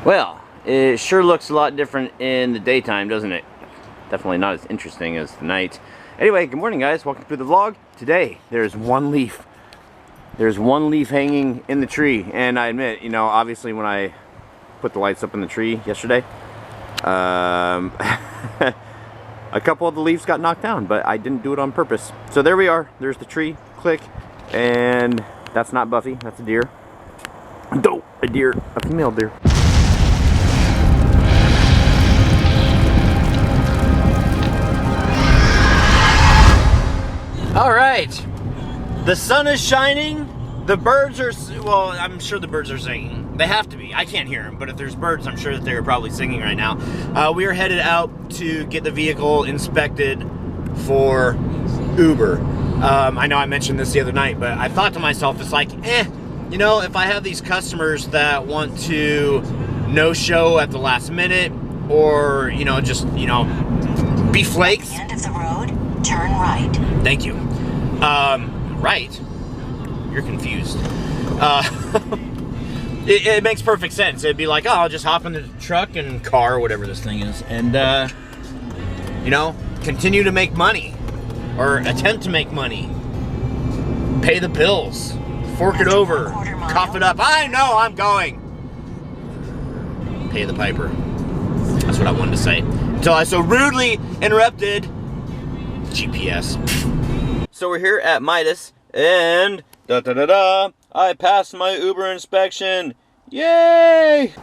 Well, it sure looks a lot different in the daytime, doesn't it? Definitely not as interesting as the night. Anyway, good morning guys, welcome to the vlog. Today, there's one leaf. There's one leaf hanging in the tree, and I admit, you know, obviously when I put the lights up in the tree yesterday, a couple of the leaves got knocked down, but I didn't do it on purpose. So there we are, there's the tree, click, and that's not Buffy, that's a deer. No, a deer, a female deer. All right, the sun is shining, the birds are, well, I'm sure the birds are singing. They have to be, I can't hear them, but if there's birds, I'm sure that they're probably singing right now. We are headed out to get the vehicle inspected for Uber. I know I mentioned this the other night, but I thought to myself, it's like, you know, if I have these customers that want to no-show at the last minute, or, you know, just, you know, be flakes. At the end of the road, turn right. Thank you. Right. You're confused. It makes perfect sense. It'd be like, oh, I'll just hop in the truck and car, whatever this thing is, and, you know, continue to make money. Or attempt to make money. Pay the bills. Fork it over. Cough it up. I know, I'm going. Pay the piper. That's what I wanted to say. Until I so rudely interrupted GPS. So we're here at Midas, and I passed my Uber inspection. Yay!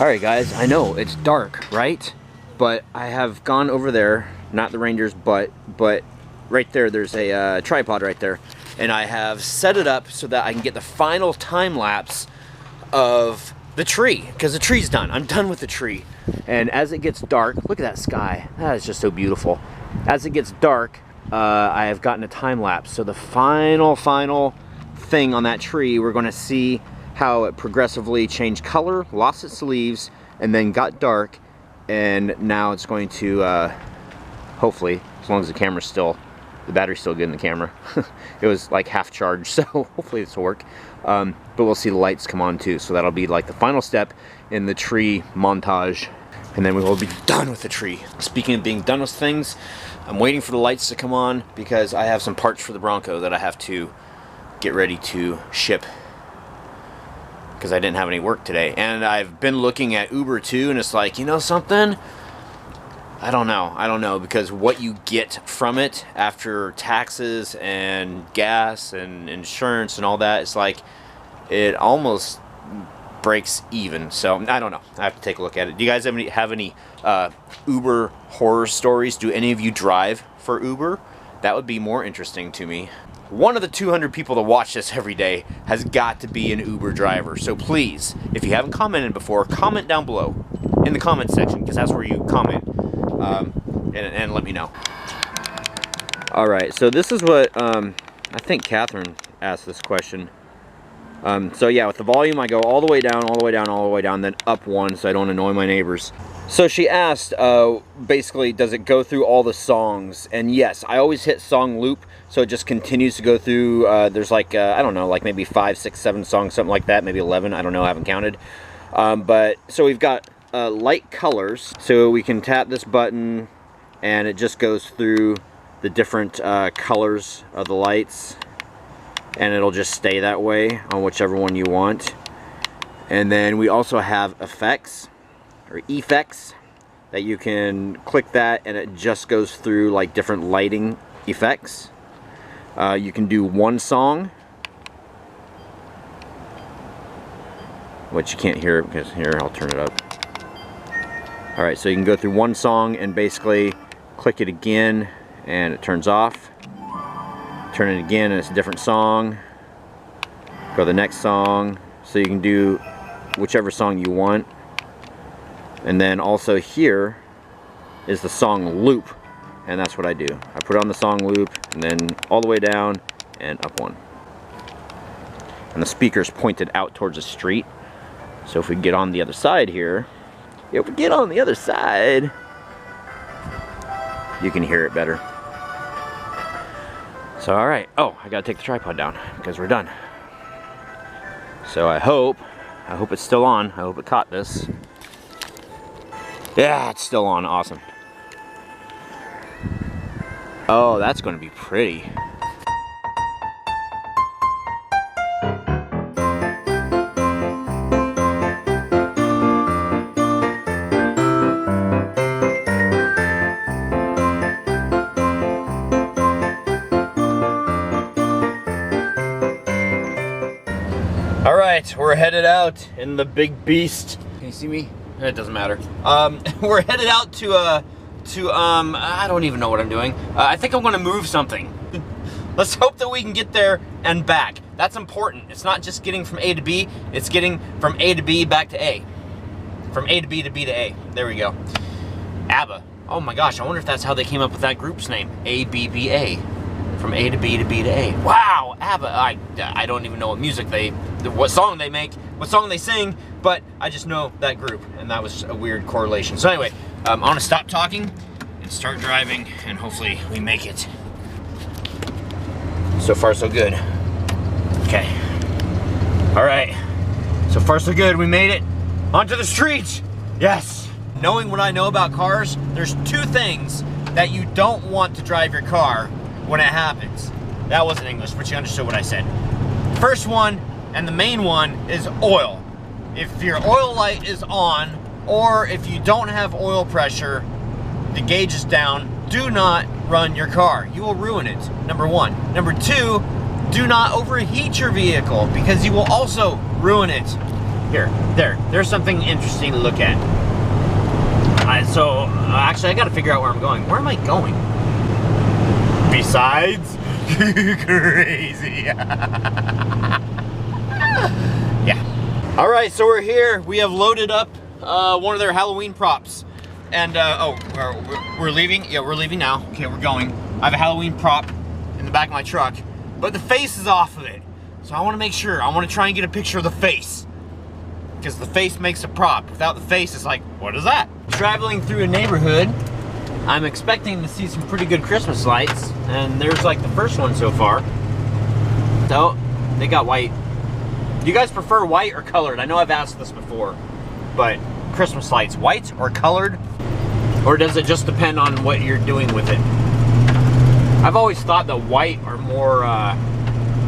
Alright guys, I know it's dark, right? But I have gone over there, not the Rangers, but right there, there's a tripod right there. And I have set it up so that I can get the final time lapse of the tree, because the tree's done. I'm done with the tree. And as it gets dark, look at that sky. That is just so beautiful. As it gets dark, I have gotten a time lapse. So the final thing on that tree, we're going to see how it progressively changed color, lost its leaves, and then got dark. And now it's going to, hopefully, as long as the camera's still, the battery's still good in the camera. It was like half charged, so hopefully this will work. But we'll see the lights come on too, so that'll be like the final step in the tree montage. And then we will be done with the tree. Speaking of being done with things, I'm waiting for the lights to come on because I have some parts for the Bronco that I have to get ready to ship, because I didn't have any work today. And I've been looking at Uber too, and it's like, you know something? I don't know, because what you get from it after taxes and gas and insurance and all that, it's like, it almost breaks even. So, I don't know. I have to take a look at it. Do you guys have any Uber horror stories? Do any of you drive for Uber? That would be more interesting to me. One of the 200 people that watch this every day has got to be an Uber driver. So please, if you haven't commented before, comment down below in the comment section, because that's where you comment. And let me know. Alright, so this is what, I think Catherine asked this question. So yeah, with the volume, I go all the way down, all the way down, all the way down, then up one so I don't annoy my neighbors. So she asked, basically, does it go through all the songs? And yes, I always hit song loop, so it just continues to go through. There's like, I don't know, like maybe 5, 6, 7 songs, something like that, maybe 11, I don't know, I haven't counted. But, so we've got light colors, so we can tap this button and it just goes through the different colors of the lights, and it'll just stay that way on whichever one you want. And then we also have effects, or effects, that you can click that and it just goes through like different lighting effects. You can do one song, which you can't hear because here, I'll turn it up. Alright, so you can go through one song and basically click it again and it turns off. Turn it again and it's a different song. Go to the next song. So you can do whichever song you want. And then also here is the song loop, and that's what I do. I put on the song loop and then all the way down and up one. And the speaker's pointed out towards the street. So if we get on the other side here, if we get on the other side, you can hear it better. So alright, oh, I gotta take the tripod down because we're done. So I hope it's still on. I hope it caught this. Yeah, it's still on. Awesome. Oh, that's going to be pretty. All right, we're headed out in the big beast. Can you see me? It doesn't matter. We're headed out to I don't even know what I'm doing. I think I'm gonna move something. Let's hope that we can get there and back. That's important. It's not just getting from A to B, it's getting from A to B back to A. From A to B to B to A. There we go. ABBA. Oh my gosh, I wonder if that's how they came up with that group's name. A-B-B-A. From A to B to B to A. Wow, ABBA. I don't even know what song they make, what song they sing, but I just know that group, and that was a weird correlation. So anyway, I'm gonna stop talking and start driving, and hopefully we make it. So far, so good. Okay. All right. So far, so good. We made it onto the streets. Yes. Knowing what I know about cars, there's two things that you don't want to drive your car when it happens. That wasn't English, but you understood what I said. First one, and the main one, is oil. If your oil light is on, or if you don't have oil pressure, the gauge is down, do not run your car. You will ruin it, number one. Number two, do not overheat your vehicle, because you will also ruin it. There's something interesting to look at. Actually, I gotta figure out where I'm going. Where am I going? Besides, crazy. Yeah. All right, so we're here. We have loaded up one of their Halloween props. And, we're leaving? Yeah, we're leaving now. Okay, we're going. I have a Halloween prop in the back of my truck, but the face is off of it. So I want to make sure. I want to try and get a picture of the face, because the face makes a prop. Without the face, it's like, what is that? Traveling through a neighborhood, I'm expecting to see some pretty good Christmas lights, and there's like the first one so far. So, they got white. Do you guys prefer white or colored? I know I've asked this before, but Christmas lights, white or colored? Or does it just depend on what you're doing with it? I've always thought that white are more, I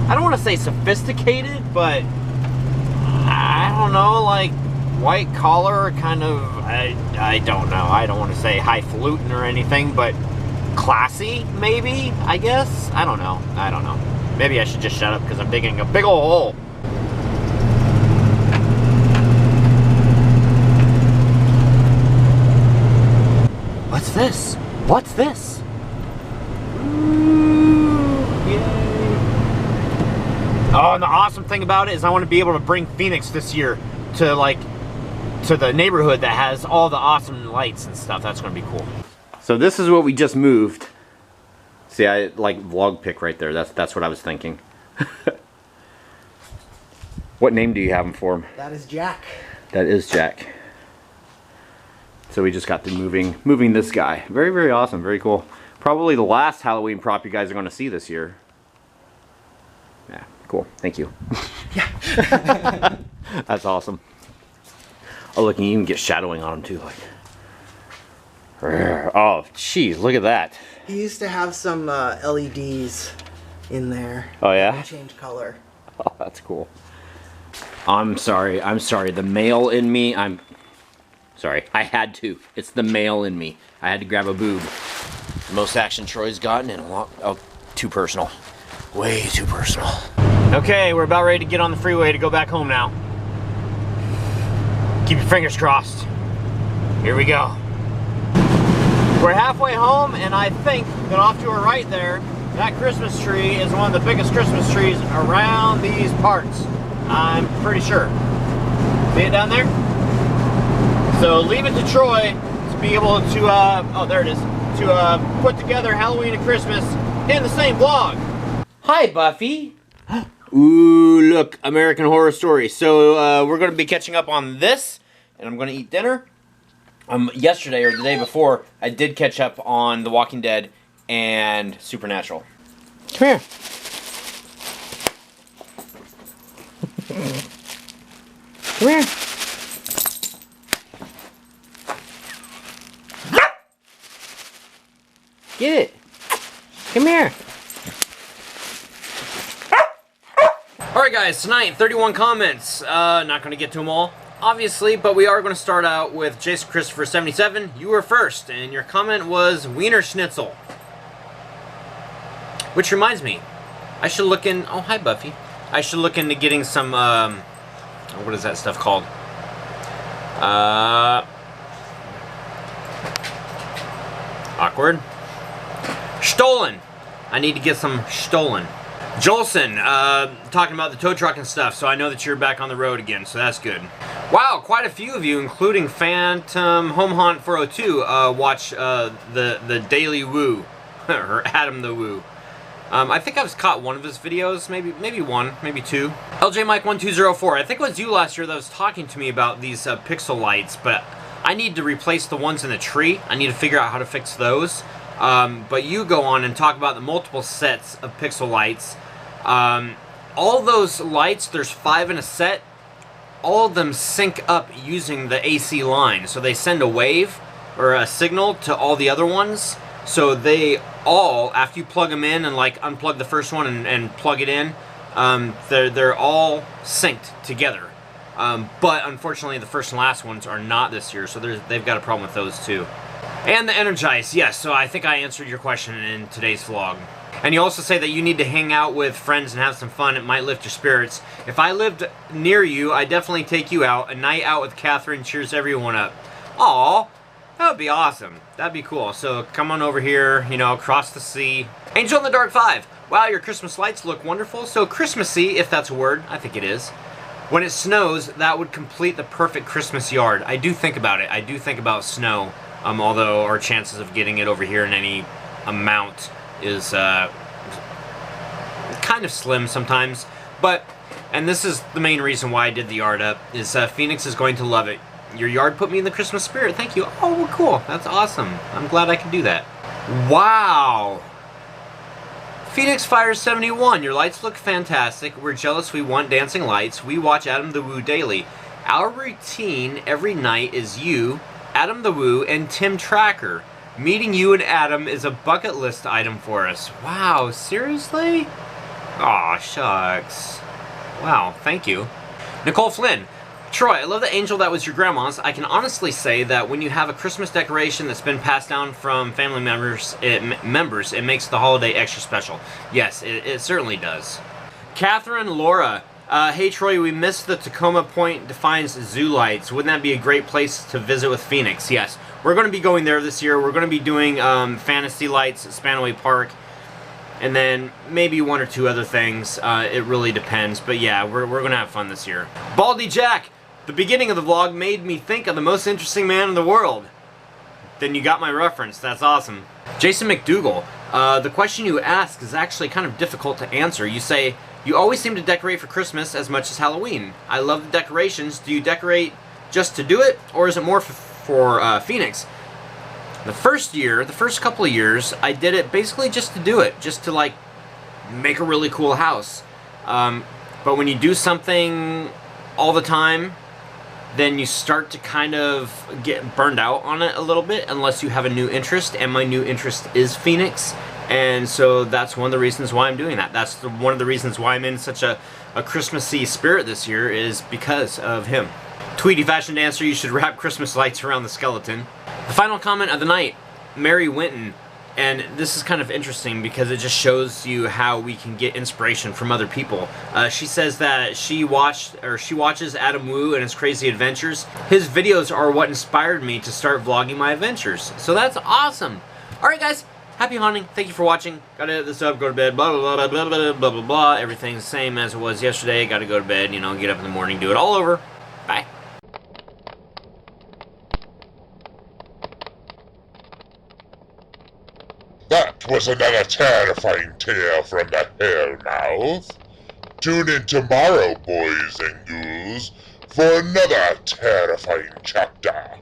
don't want to say sophisticated, but I don't know, like white collar kind of, I don't know. I don't want to say highfalutin or anything, but classy, maybe, I guess? I don't know. Maybe I should just shut up because I'm digging a big ol' hole. What's this? What's this? Ooh, yay. Oh, and the awesome thing about it is I want to be able to bring Phoenix this year to the neighborhood that has all the awesome lights and stuff. That's going to be cool. So this is what we just moved. See, I like vlog pic right there. That's what I was thinking. What name do you have him for him? That is Jack. That is Jack. So we just got to moving this guy. Very, very awesome. Very cool. Probably the last Halloween prop you guys are going to see this year. Yeah, cool. Thank you. Yeah. That's awesome. Oh, look, you can even get shadowing on him too. Like, oh, jeez, look at that. He used to have some LEDs in there. Oh yeah. Change color. Oh, that's cool. I'm sorry. The male in me. I'm sorry. I had to. It's the male in me. I had to grab a boob. The most action Troy's gotten in a long. Oh, too personal. Way too personal. Okay, we're about ready to get on the freeway to go back home now. Keep your fingers crossed. Here we go. We're halfway home, and I think that off to our right there, that Christmas tree is one of the biggest Christmas trees around these parts. I'm pretty sure. See it down there? So leave it to Troy to be able to, oh, there it is, to put together Halloween and Christmas in the same vlog. Hi, Buffy. Ooh, look, American Horror Story. So we're going to be catching up on this, and I'm going to eat dinner. Yesterday or the day before, I did catch up on The Walking Dead and Supernatural. Come here. Come here. Get it. Come here. Alright guys, tonight, 31 comments. Not going to get to them all, obviously, but we are going to start out with Jason Christopher 77. You were first, and your comment was Wiener Schnitzel. Which reminds me, I should look in... Oh, hi Buffy. I should look into getting some, what is that stuff called? Awkward. Stolen. I need to get some stolen. Jolson, talking about the tow truck and stuff, so I know that you're back on the road again, so that's good. Wow, quite a few of you, including Phantom Home Haunt 402, watch the Daily Woo, or Adam the Woo. I think I've caught one of his videos, maybe one, maybe two. LJ Mike 1204, I think it was you last year that was talking to me about these pixel lights, but I need to replace the ones in the tree. I need to figure out how to fix those. But you go on and talk about the multiple sets of pixel lights. All those lights, there's 5 in a set, all of them sync up using the AC line. So they send a wave or a signal to all the other ones. So they all, after you plug them in and like unplug the first one and plug it in, they're all synced together. But unfortunately the first and last ones are not this year, so they've got a problem with those too. And the Energize, yes, so I think I answered your question in today's vlog. And you also say that you need to hang out with friends and have some fun. It might lift your spirits. If I lived near you, I'd definitely take you out. A night out with Catherine cheers everyone up. Aw, that would be awesome. That'd be cool. So come on over here, you know, across the sea. Angel in the Dark 5. Wow, your Christmas lights look wonderful. So Christmassy, if that's a word. I think it is. When it snows, that would complete the perfect Christmas yard. I do think about it. I do think about snow. Although our chances of getting it over here in any amount is kind of slim sometimes. But, and this is the main reason why I did the yard up, is Phoenix is going to love it. Your yard put me in the Christmas spirit. Thank you. Oh, well, cool. That's awesome. I'm glad I can do that. Wow. Phoenix Fire 71. Your lights look fantastic. We're jealous. We want dancing lights. We watch Adam the Woo daily. Our routine every night is you, Adam the Woo, and Tim Tracker. Meeting you and Adam is a bucket list item for us. Wow, seriously? Aw, shucks. Wow, thank you. Nicole Flynn. Troy, I love the angel that was your grandma's. I can honestly say that when you have a Christmas decoration that's been passed down from family members, it makes the holiday extra special. Yes, it certainly does. Catherine Laura. Hey Troy, we missed the Tacoma Point Defiance Zoo lights. Wouldn't that be a great place to visit with Phoenix? Yes, we're going to be going there this year. We're going to be doing fantasy lights at Spanaway Park, and then maybe one or two other things. It really depends, but yeah, we're going to have fun this year. Baldy Jack, the beginning of the vlog made me think of the most interesting man in the world. Then you got my reference. That's awesome. Jason McDougall, the question you ask is actually kind of difficult to answer. You say, you always seem to decorate for Christmas as much as Halloween. I love the decorations. Do you decorate just to do it, or is it more for Phoenix? The first couple of years, I did it basically just to do it, just to like make a really cool house. But when you do something all the time, then you start to kind of get burned out on it a little bit unless you have a new interest, and my new interest is Phoenix. And so that's one of the reasons why I'm doing that. That's one of the reasons why I'm in such a Christmassy spirit this year, is because of him. Tweety Fashion Dancer, you should wrap Christmas lights around the skeleton. The final comment of the night, Mary Winton. And this is kind of interesting because it just shows you how we can get inspiration from other people. She says that she watches Adam Woo and his crazy adventures. His videos are what inspired me to start vlogging my adventures. So that's awesome. Alright guys. Happy hunting. Thank you for watching. Gotta edit this up, go to bed, blah, blah, blah, blah, blah, blah, blah, blah. Everything's the same as it was yesterday. Gotta go to bed, you know, get up in the morning, do it all over. Bye. That was another terrifying tale from the Hellmouth. Tune in tomorrow, boys and ghouls, for another terrifying chapter.